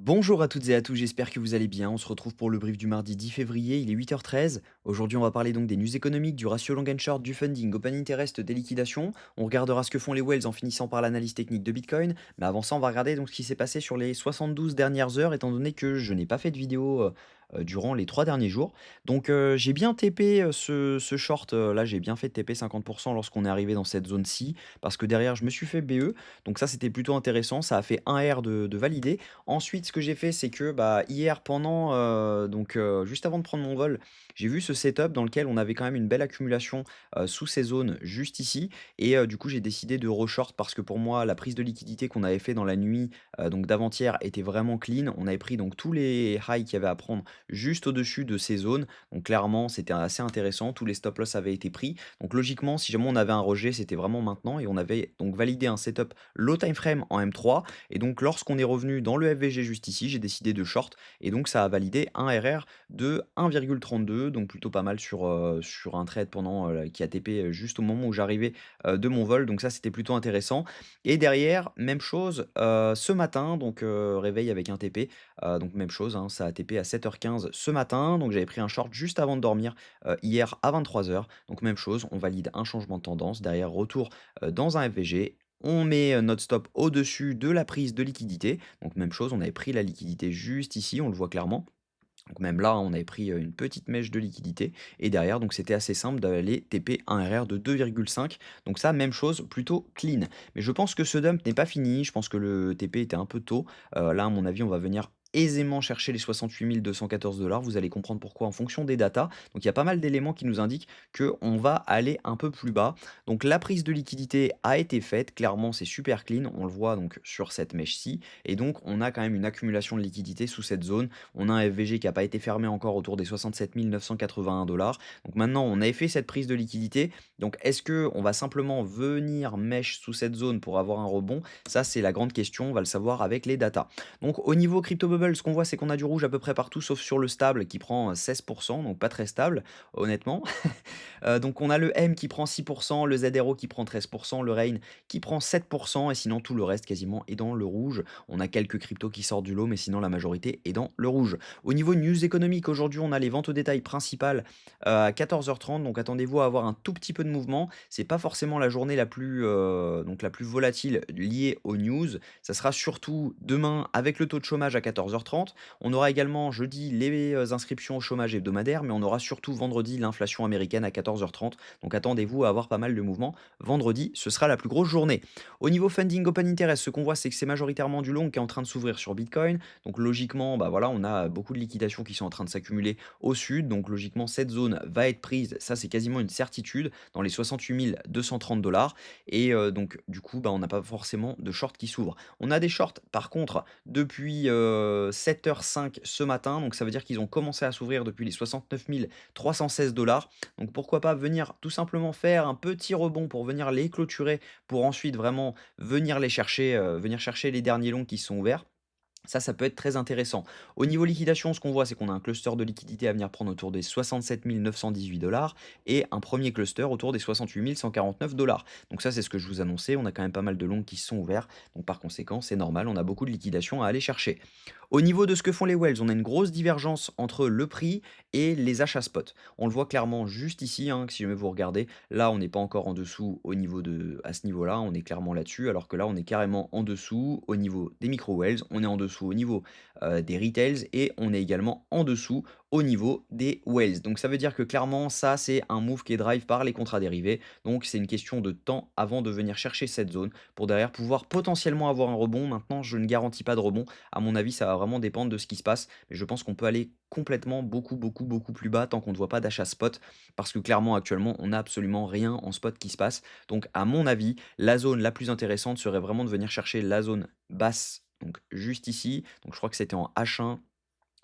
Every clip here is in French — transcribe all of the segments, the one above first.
Bonjour à toutes et à tous, j'espère que vous allez bien. On se retrouve pour le brief du mardi 10 février, il est 8h13. Aujourd'hui, on va parler donc des news économiques, du ratio long and short, du funding, open interest, des liquidations. On regardera ce que font les whales en finissant par l'analyse technique de Bitcoin. Mais avant ça, on va regarder donc ce qui s'est passé sur les 72 dernières heures, étant donné que je n'ai pas fait de vidéo durant les 3 derniers jours. Donc j'ai bien TP ce short, là j'ai bien fait TP 50% lorsqu'on est arrivé dans cette zone-ci, parce que derrière je me suis fait BE. Donc ça c'était plutôt intéressant, ça a fait un R de validé. Ensuite, ce que j'ai fait, c'est que, bah, hier pendant, juste avant de prendre mon vol, j'ai vu ce setup dans lequel on avait quand même une belle accumulation, sous ces zones juste ici et du coup, j'ai décidé de re-short parce que pour moi, la prise de liquidité qu'on avait fait dans la nuit, donc d'avant-hier était vraiment clean. On avait pris donc tous les highs qu'il y avait à prendre juste au-dessus de ces zones. Donc clairement, c'était assez intéressant. Tous les stop loss avaient été pris. Donc logiquement, si jamais on avait un rejet, c'était vraiment maintenant et on avait donc validé un setup low time frame en M3 et donc lorsqu'on est revenu dans le FVG juste ici, j'ai décidé de short et donc ça a validé un RR de 1,32, donc plutôt pas mal sur un trade pendant, qui a TP, juste au moment où j'arrivais, de mon vol, donc ça c'était plutôt intéressant et derrière, même chose, ce matin, donc réveil avec un TP, donc même chose, hein, ça a TP à 7h15 ce matin, donc j'avais pris un short juste avant de dormir, hier à 23h, donc même chose, on valide un changement de tendance, derrière retour, dans un FVG. On met, notre stop au-dessus de la prise de liquidité. Donc même chose, on avait pris la liquidité juste ici, on le voit clairement. Donc même là, on avait pris, une petite mèche de liquidité et derrière donc c'était assez simple d'aller TP un RR de 2,5. Donc ça, même chose, plutôt clean. Mais je pense que ce dump n'est pas fini, je pense que le TP était un peu tôt. Là, à mon avis, on va venir aisément chercher les 68 214 $. Vous allez comprendre pourquoi en fonction des datas. Donc il y a pas mal d'éléments qui nous indiquent qu'on va aller un peu plus bas. Donc la prise de liquidité a été faite, clairement c'est super clean, on le voit donc sur cette mèche-ci et donc on a quand même une accumulation de liquidité sous cette zone. On a un FVG qui n'a pas été fermé encore autour des 67 981 $. Donc maintenant, on avait fait cette prise de liquidité. Donc est-ce que on va simplement venir mèche sous cette zone pour avoir un rebond? Ça, c'est la grande question. On va le savoir avec les datas. Donc au niveau crypto bubble, ce qu'on voit, c'est qu'on a du rouge à peu près partout, sauf sur le stable qui prend 16%, donc pas très stable, honnêtement. Donc on a le M qui prend 6%, le ZRO qui prend 13%, le Rain qui prend 7% et sinon tout le reste quasiment est dans le rouge. On a quelques cryptos qui sortent du lot, mais sinon la majorité est dans le rouge. Au niveau news économique, aujourd'hui on a les ventes au détail principales à 14h30, donc attendez-vous à avoir un tout petit peu de mouvement. C'est pas forcément la journée la plus volatile liée aux news. Ça sera surtout demain avec le taux de chômage à 14h30. On aura également jeudi les inscriptions au chômage hebdomadaire, mais on aura surtout vendredi l'inflation américaine à 14h30. Donc attendez-vous à avoir pas mal de mouvements. Vendredi, ce sera la plus grosse journée. Au niveau funding open interest, ce qu'on voit, c'est que c'est majoritairement du long qui est en train de s'ouvrir sur Bitcoin. Donc logiquement, bah voilà, on a beaucoup de liquidations qui sont en train de s'accumuler au sud. Donc logiquement, cette zone va être prise. Ça, c'est quasiment une certitude dans les 68 230 $. Et donc, du coup, bah, on n'a pas forcément de short qui s'ouvre. On a des shorts, par contre, depuis 7h05 ce matin. Donc ça veut dire qu'ils ont commencé à s'ouvrir depuis les 69 316 $. Donc pourquoi pas venir tout simplement faire un petit rebond pour venir les clôturer, pour ensuite vraiment venir chercher les derniers longs qui sont ouverts. Ça peut être très intéressant. Au niveau liquidation, ce qu'on voit, c'est qu'on a un cluster de liquidité à venir prendre autour des 67 918 $ et un premier cluster autour des 68 149 $. Donc ça, c'est ce que je vous annonçais. On a quand même pas mal de longs qui se sont ouverts. Donc par conséquent, c'est normal, on a beaucoup de liquidation à aller chercher. Au niveau de ce que font les whales, on a une grosse divergence entre le prix et les achats spot. On le voit clairement juste ici, hein, si jamais vous regardez. Là, on n'est pas encore en dessous à ce niveau-là, on est clairement là-dessus, alors que là, on est carrément en dessous au niveau des micro whales, on est en dessous au niveau des retails et on est également en dessous au niveau des whales. Donc ça veut dire que clairement, ça, c'est un move qui est drive par les contrats dérivés. Donc c'est une question de temps avant de venir chercher cette zone pour derrière pouvoir potentiellement avoir un rebond. Maintenant, je ne garantis pas de rebond. À mon avis, ça va vraiment dépendre de ce qui se passe. Mais je pense qu'on peut aller complètement beaucoup, beaucoup, beaucoup plus bas tant qu'on ne voit pas d'achat spot. Parce que clairement, actuellement, on n'a absolument rien en spot qui se passe. Donc, à mon avis, la zone la plus intéressante serait vraiment de venir chercher la zone basse. Donc, juste ici. Donc, je crois que c'était en H1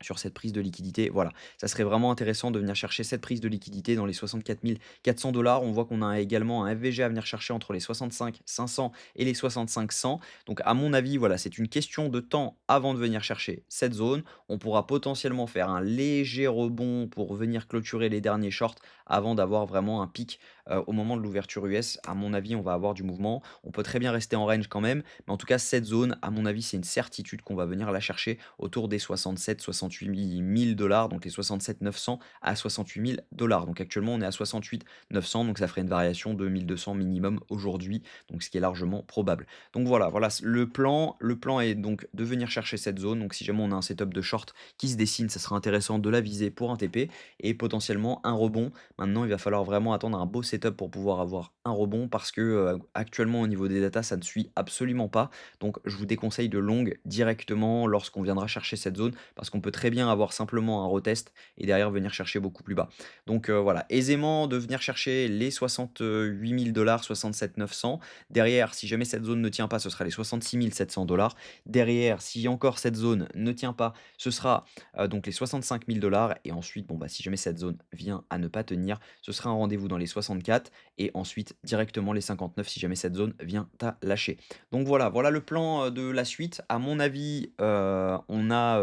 sur cette prise de liquidité, voilà. Ça serait vraiment intéressant de venir chercher cette prise de liquidité dans les 64 400 $. On voit qu'on a également un FVG à venir chercher entre les 65 500 et les 65 100. Donc à mon avis, voilà, c'est une question de temps avant de venir chercher cette zone. On pourra potentiellement faire un léger rebond pour venir clôturer les derniers shorts avant d'avoir vraiment un pic, au moment de l'ouverture US. À mon avis, on va avoir du mouvement. On peut très bien rester en range quand même, mais en tout cas cette zone, à mon avis, c'est une certitude qu'on va venir la chercher autour des 67-68 000 $, donc les 67 900 à 68 000 $. Donc actuellement, on est à 68 900, donc ça ferait une variation de 1200 minimum aujourd'hui, donc ce qui est largement probable. Donc voilà, le plan est donc de venir chercher cette zone. Donc si jamais on a un setup de short qui se dessine, ça sera intéressant de la viser pour un TP et potentiellement un rebond. Maintenant, il va falloir vraiment attendre un beau setup pour pouvoir avoir un rebond parce que actuellement, au niveau des datas, ça ne suit absolument pas. Donc je vous déconseille de long directement lorsqu'on viendra chercher cette zone, parce qu'on peut très bien avoir simplement un retest et derrière venir chercher beaucoup plus bas. Donc voilà, aisément de venir chercher les 68 000 $, 67 900. Derrière, si jamais cette zone ne tient pas, ce sera les 66 700 $. Derrière, si encore cette zone ne tient pas, ce sera donc les 65 000 $. Et ensuite, bon, bah, si jamais cette zone vient à ne pas tenir, ce sera un rendez-vous dans les 64 et ensuite directement les 59 si jamais cette zone vient à lâcher. Donc voilà le plan, de la suite. À mon avis, on a,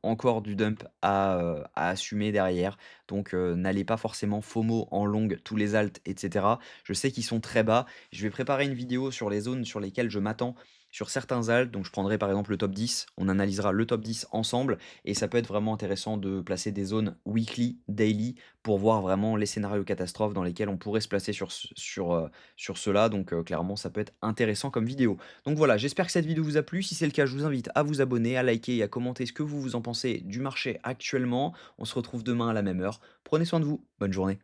encore du dump à assumer derrière. Donc, n'allez pas forcément FOMO en long tous les alts et cetera. Je sais qu'ils sont très bas. Je vais préparer une vidéo sur les zones sur lesquelles je m'attends sur certains alts. Donc je prendrai par exemple le top 10. On analysera le top 10 ensemble et ça peut être vraiment intéressant de placer des zones weekly, daily pour voir vraiment les scénarios catastrophes dans lesquels on pourrait se placer sur cela. Donc, clairement, ça peut être intéressant comme vidéo. Donc voilà, j'espère que cette vidéo vous a plu. Si c'est le cas, je vous invite à vous abonner, à liker et à commenter ce que vous en pensez du marché actuellement. On se retrouve demain à la même heure. Prenez soin de vous. Bonne journée.